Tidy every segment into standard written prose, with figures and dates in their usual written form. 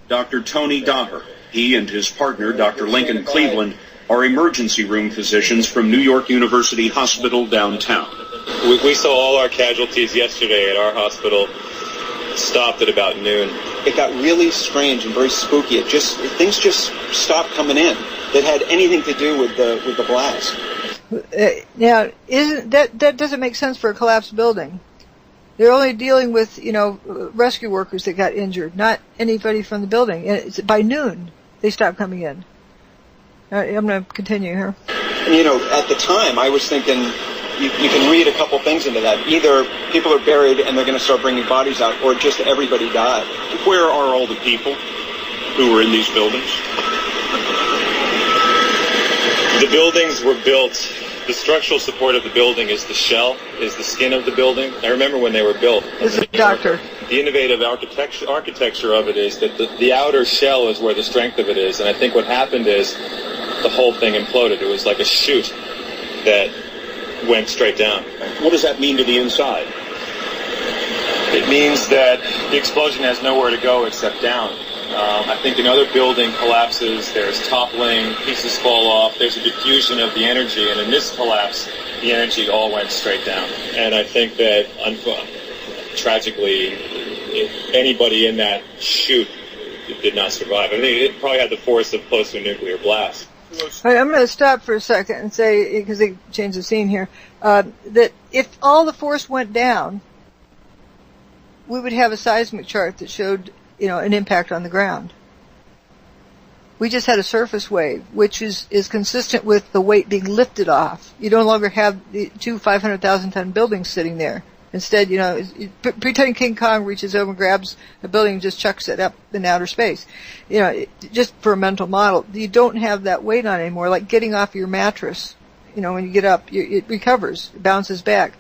Dr. Tony Daher. He and his partner, Dr. Lincoln Cleveland, are emergency room physicians from New York University Hospital downtown. We saw all our casualties yesterday at our hospital stopped at about noon. It got really strange and very spooky. Things just stopped coming in that had anything to do with the blast. Now, that doesn't make sense for a collapsed building. They're only dealing with, rescue workers that got injured, not anybody from the building. And by noon, they stopped coming in. I'm going to continue here. And, at the time, I was thinking, you can read a couple things into that. Either people are buried and they're going to start bringing bodies out, or just everybody died. Where are all the people who were in these buildings? The buildings were built. The structural support of the building is the shell, is the skin of the building. I remember when they were built. This is a doctor. The innovative architecture of it is that the outer shell is where the strength of it is. And I think what happened is the whole thing imploded. It was like a chute that went straight down. What does that mean to the inside? It means that the explosion has nowhere to go except down. I think another building collapses, there's toppling, pieces fall off, there's a diffusion of the energy, and in this collapse, the energy all went straight down. And I think that, tragically, anybody in that chute did not survive. I mean, it probably had the force of close to a nuclear blast. All right, I'm going to stop for a second and say, because they changed the scene here, that if all the force went down, we would have a seismic chart that showed an impact on the ground. We just had a surface wave, which is consistent with the weight being lifted off. You no longer have the two 500,000-ton buildings sitting there. Instead, pretend King Kong reaches over and grabs a building and just chucks it up in outer space. Just for a mental model, you don't have that weight on anymore, like getting off your mattress. When you get up, it recovers, it bounces back.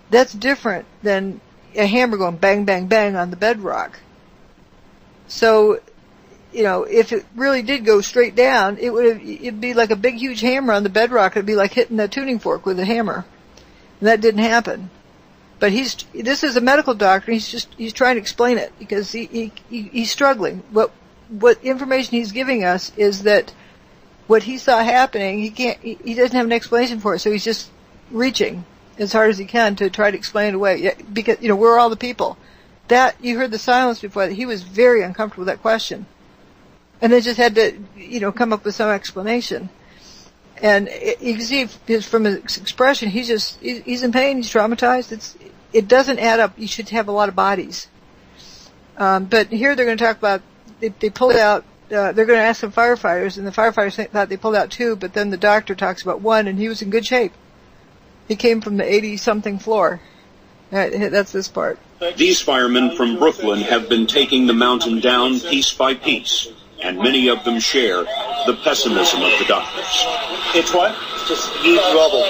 That's different than a hammer going bang, bang, bang on the bedrock. So, if it really did go straight down, it'd be like a big, huge hammer on the bedrock. It'd be like hitting a tuning fork with a hammer. And that didn't happen. But this is a medical doctor. He's trying to explain it because he's struggling. What information he's giving us is that what he saw happening, he doesn't have an explanation for it. So he's just reaching as hard as he can to try to explain it away. Because, we're all the people. That, you heard the silence before that. He was very uncomfortable with that question. And then just had to, come up with some explanation. And you can see from his expression, he's in pain, he's traumatized. It doesn't add up. You should have a lot of bodies. But here they're going to talk about, they pulled out, they're going to ask some firefighters, and the firefighters thought they pulled out 2, but then the doctor talks about 1, and he was in good shape. He came from the 80-something floor. That's this part. These firemen from Brooklyn have been taking the mountain down piece by piece, and many of them share the pessimism of the doctors. It's what? It's just huge rubble.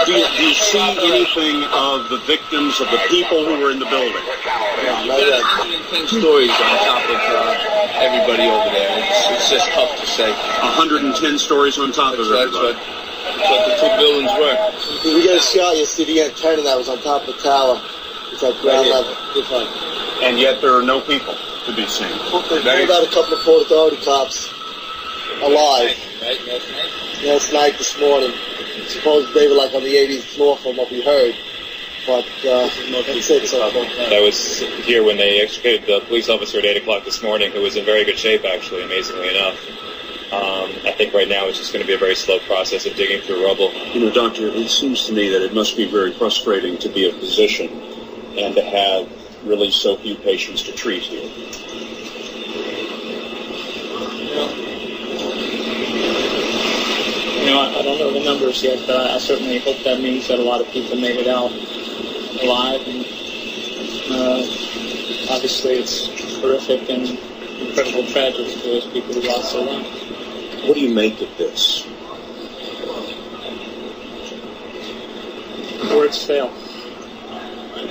Do you see anything of the victims, of the people who were in the building? Yeah, 110 stories on top of everybody over there. It's just tough to say. 110 stories on top of everybody. That's what the 2 buildings were. We got a shot yesterday, we got a turner that was on top of the tower. It's at ground level. And yet there are no people to be seen. They pulled out a couple of Port Authority cops alive. Right, last night? Last night, this morning. Supposedly they were like on the 80th floor from what we heard. But that's it so far. I was here when they extricated the police officer at 8 o'clock this morning, who was in very good shape, actually, amazingly enough. I think right now it's just going to be a very slow process of digging through rubble. Doctor, it seems to me that it must be very frustrating to be a physician and to have really so few patients to treat here. I don't know the numbers yet, but I certainly hope that means that a lot of people made it out alive. And obviously it's horrific and incredible tragedy for those people who lost their lives. What do you make of this? Words fail.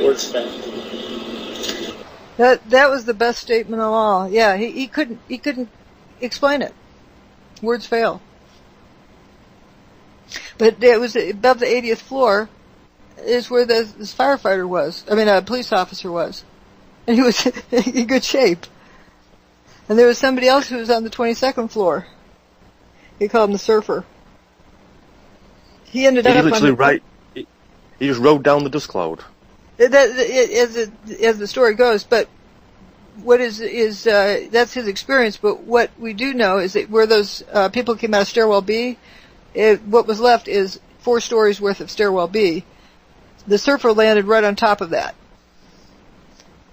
Words fail. That was the best statement of all. Yeah, he couldn't explain it. Words fail. But it was above the 80th floor is where this firefighter was. I mean, a police officer was. And he was in good shape. And there was somebody else who was on the 22nd floor. He called him the surfer. He ended up on he just rode down the dust cloud. As the story goes, but what is that's his experience. But what we do know is that where those people came out of stairwell B, what was left is 4 stories worth of stairwell B. The surfer landed right on top of that.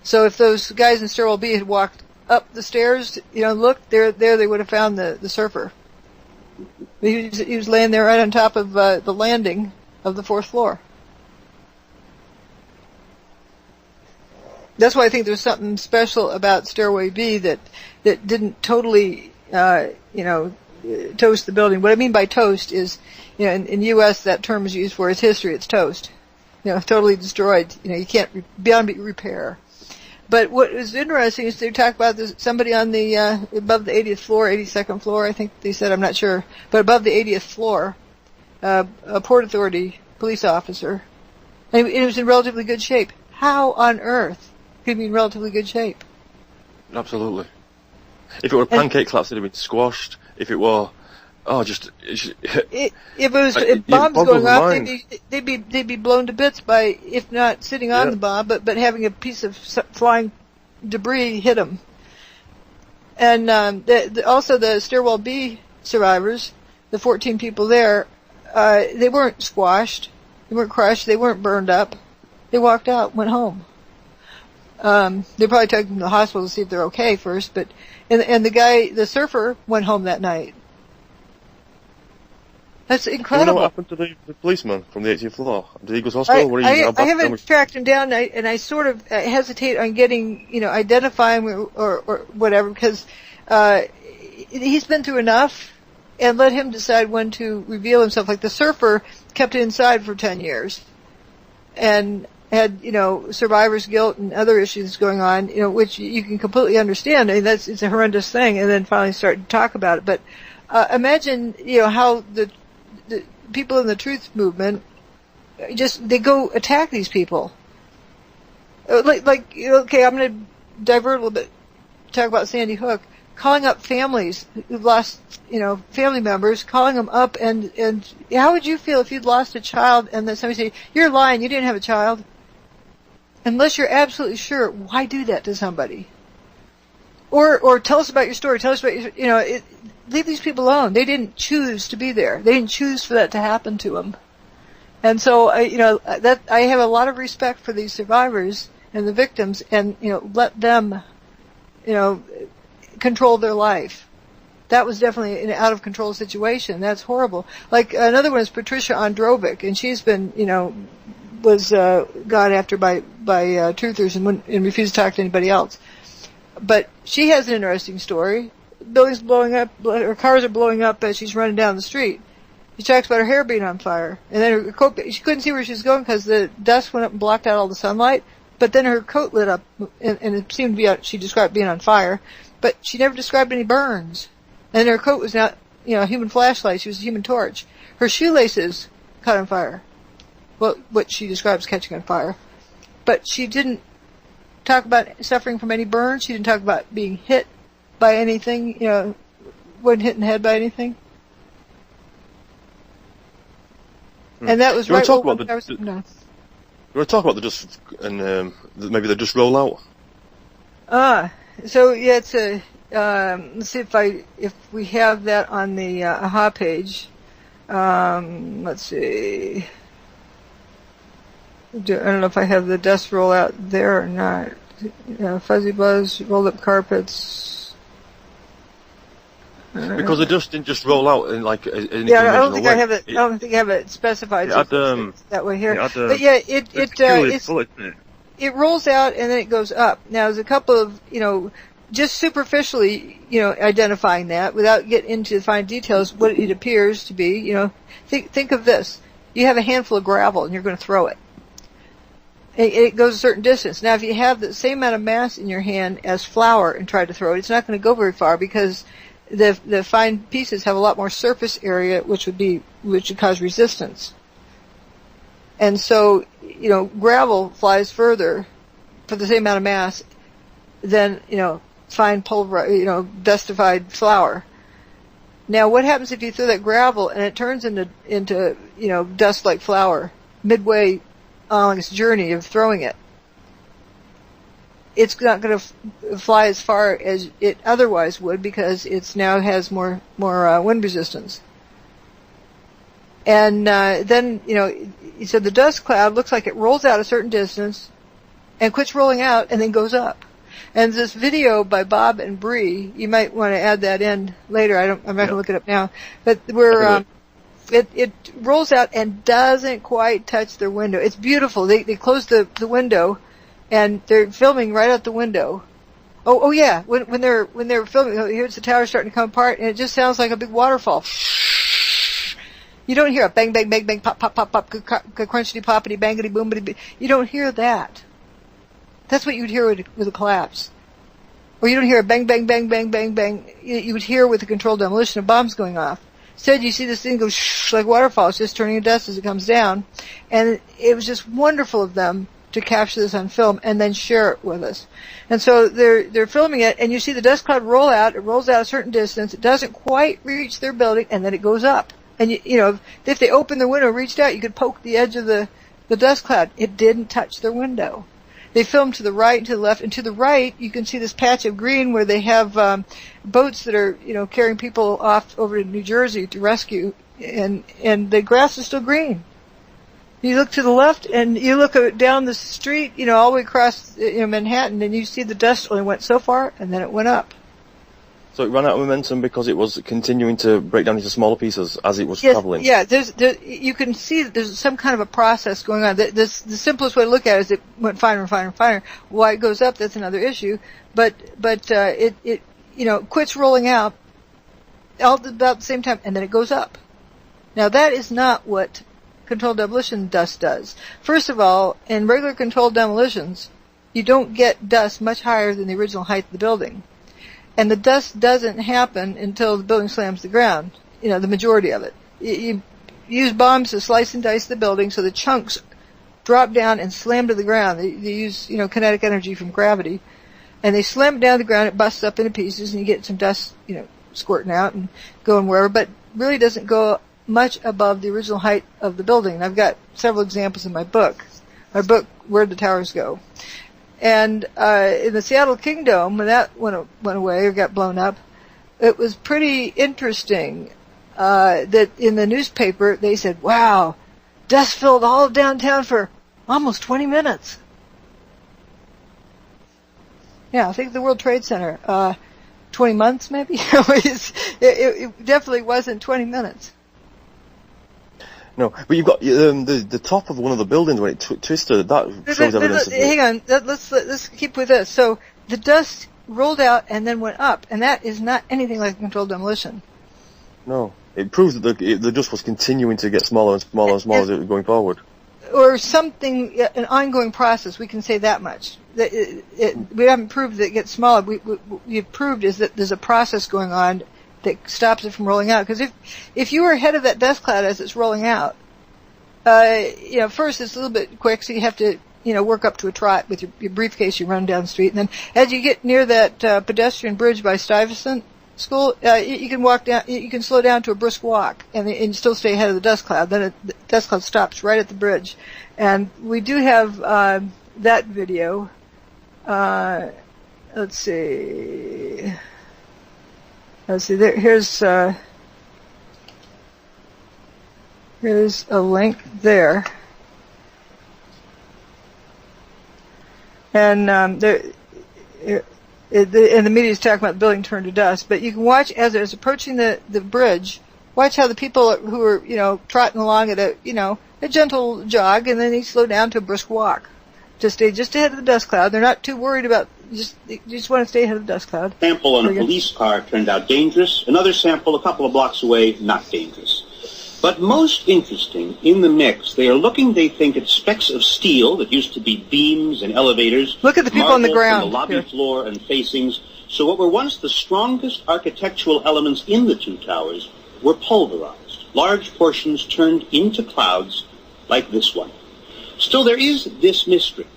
So if those guys in stairwell B had walked up the stairs, looked there they would have found the surfer. He was laying there right on top of the landing of the 4th floor. That's why I think there's something special about Stairway B that didn't totally, toast the building. What I mean by toast is, in U.S. that term is used for its history. It's toast. Totally destroyed. You can't, beyond repair. But what is interesting is they talk about somebody on the, above the 80th floor, 82nd floor, I think they said, I'm not sure, but above the 80th floor, a Port Authority police officer, and it was in relatively good shape. How on earth could be in relatively good shape? Absolutely. If it were a pancake collapse, it'd have been squashed. If it were, if bombs going off, they'd be blown to bits by, if not sitting on the bomb, but having a piece of flying debris hit them. And also the stairwell B survivors, the 14 people there, they weren't squashed, they weren't crushed, they weren't burned up. They walked out, went home. They probably took them to the hospital to see if they're okay first, but and the surfer went home that night. That's incredible. Do you know what happened to the policeman from the 80th floor? Did he go to hospital? I haven't tracked him down, and I sort of hesitate on getting, identifying or whatever, because he's been through enough, and let him decide when to reveal himself. Like the surfer kept it inside for 10 years, and had, survivor's guilt and other issues going on, which you can completely understand. I mean, it's a horrendous thing, and then finally start to talk about it. But imagine, how the people in the truth movement they go attack these people. Okay, I'm going to divert a little bit, talk about Sandy Hook, calling up families who've lost, family members, calling them up, and how would you feel if you'd lost a child and then somebody say, "You're lying, you didn't have a child"? Unless you're absolutely sure, why do that to somebody? Or tell us about your story, tell us about your, leave these people alone. They didn't choose to be there. They didn't choose for that to happen to them. And so, I have a lot of respect for these survivors and the victims, and, let them, control their life. That was definitely an out of control situation. That's horrible. Like, another one is Patricia Androvic, and she's been, was, gone after by truthers and refused to talk to anybody else. But she has an interesting story. Buildings blowing up, her cars are blowing up as she's running down the street. She talks about her hair being on fire. And then her coat, she couldn't see where she was going because the dust went up and blocked out all the sunlight. But then her coat lit up, and it seemed to be, she described being on fire. But she never described any burns. And her coat was not, a human flashlight. She was a human torch. Her shoelaces caught on fire. Well, what she describes catching on fire. But she didn't talk about suffering from any burns. She didn't talk about being hit by anything, wasn't hit in the head by anything. And that was right. You want to talk about the dust and maybe the dust roll out? So yeah, it's a. Let's see if we have that on the AHA page. Let's see. I don't know if I have the dust roll out there or not. Fuzzy buzz, rolled up carpets. Because the dust didn't just roll out in like I don't think I have it. I don't think I have it specified that way here. But yeah, it rolls out and then it goes up. Now, there's a couple of just superficially identifying that without getting into the fine details what it appears to be. Think of this: you have a handful of gravel and you're going to throw it. It goes a certain distance. Now, if you have the same amount of mass in your hand as flour and try to throw it, it's not going to go very far because the fine pieces have a lot more surface area, which would cause resistance. And so, gravel flies further for the same amount of mass than, fine pulverized, dustified flour. Now, what happens if you throw that gravel and it turns into dust like flour midway on its journey of throwing it? It's not going to fly as far as it otherwise would because it's now has more wind resistance. And then, he said the dust cloud looks like it rolls out a certain distance and quits rolling out and then goes up. And this video by Bob and Bree, you might want to add that in later. I'm not going to look it up now. But it rolls out and doesn't quite touch their window. It's beautiful. They close the window and they're filming right out the window. Oh yeah. When they're filming, here's the tower starting to come apart and it just sounds like a big waterfall. You don't hear a bang, bang, bang, bang, pop, pop, pop, pop, crunchity, poppity, bangity, boomity. You don't hear that. That's what you'd hear with a collapse. Or you don't hear a bang, bang, bang, bang, bang, bang. You would hear with a controlled demolition of bombs going off. Instead, you see this thing go shh like waterfall. It's just turning to dust as it comes down. And it was just wonderful of them to capture this on film and then share it with us. And so they're filming it, and you see the dust cloud roll out. It rolls out a certain distance. It doesn't quite reach their building, and then it goes up. And if they opened their window, reached out, you could poke the edge of the dust cloud. It didn't touch their window. They filmed to the right and to the left, and to the right you can see this patch of green where they have boats that are carrying people off over to New Jersey to rescue, and the grass is still green. You look to the left and you look down the street, all the way across Manhattan, and you see the dust only went so far and then it went up. So it ran out of momentum because it was continuing to break down into smaller pieces as it was traveling. Yeah, you can see that there's some kind of a process going on. The simplest way to look at it is it went finer and finer and finer. Why it goes up, that's another issue. But it quits rolling out all about the same time, and then it goes up. Now that is not what controlled demolition dust does. First of all, in regular controlled demolitions, you don't get dust much higher than the original height of the building. And the dust doesn't happen until the building slams the ground, the majority of it. You use bombs to slice and dice the building so the chunks drop down and slam to the ground. They use, kinetic energy from gravity. And they slam it down to the ground, it busts up into pieces, and you get some dust, squirting out and going wherever, but really doesn't go much above the original height of the building. And I've got several examples in my book, Where'd the Towers Go? And in the Seattle Kingdom, when that went away or got blown up, it was pretty interesting that in the newspaper they said, wow, dust filled all of downtown for almost 20 minutes. Yeah, I think the World Trade Center, 20 months maybe? It definitely wasn't 20 minutes. No, but you've got the top of one of the buildings when it twisted. That shows evidence. Hang on, let's keep with this. So the dust rolled out and then went up, and that is not anything like controlled demolition. No, it proves that the dust was continuing to get smaller and smaller and smaller as it was going forward. Or something, an ongoing process. We can say that much. We haven't proved that it gets smaller. We've proved is that there's a process going on that stops it from rolling out. Because if you were ahead of that dust cloud as it's rolling out, first it's a little bit quick, so you have to, work up to a trot with your briefcase. You run down the street, and then as you get near that pedestrian bridge by Stuyvesant School, you can walk down. You can slow down to a brisk walk, and still stay ahead of the dust cloud. Then the dust cloud stops right at the bridge, and we do have that video. Let's see. Here's a link there. And the media is talking about the building turned to dust. But you can watch as it's approaching the bridge, watch how the people who are, trotting along at a gentle jog, and then they slow down to a brisk walk to stay just ahead of the dust cloud. They're not too worried about they just want to stay ahead of the dust cloud. Sample on a police car turned out dangerous. Another sample a couple of blocks away, not dangerous. But most interesting, in the mix, they think, at specks of steel that used to be beams and elevators. Look at the people on the ground. The lobby floor and facings. So what were once the strongest architectural elements in the two towers were pulverized. Large portions turned into clouds like this one. Still, there is this mystery.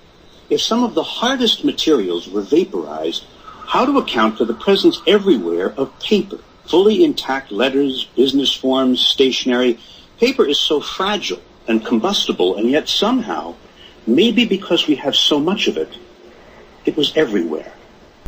If some of the hardest materials were vaporized, how to account for the presence everywhere of paper, fully intact letters, business forms, stationery. Paper is so fragile and combustible, and yet somehow, maybe because we have so much of it, it was everywhere.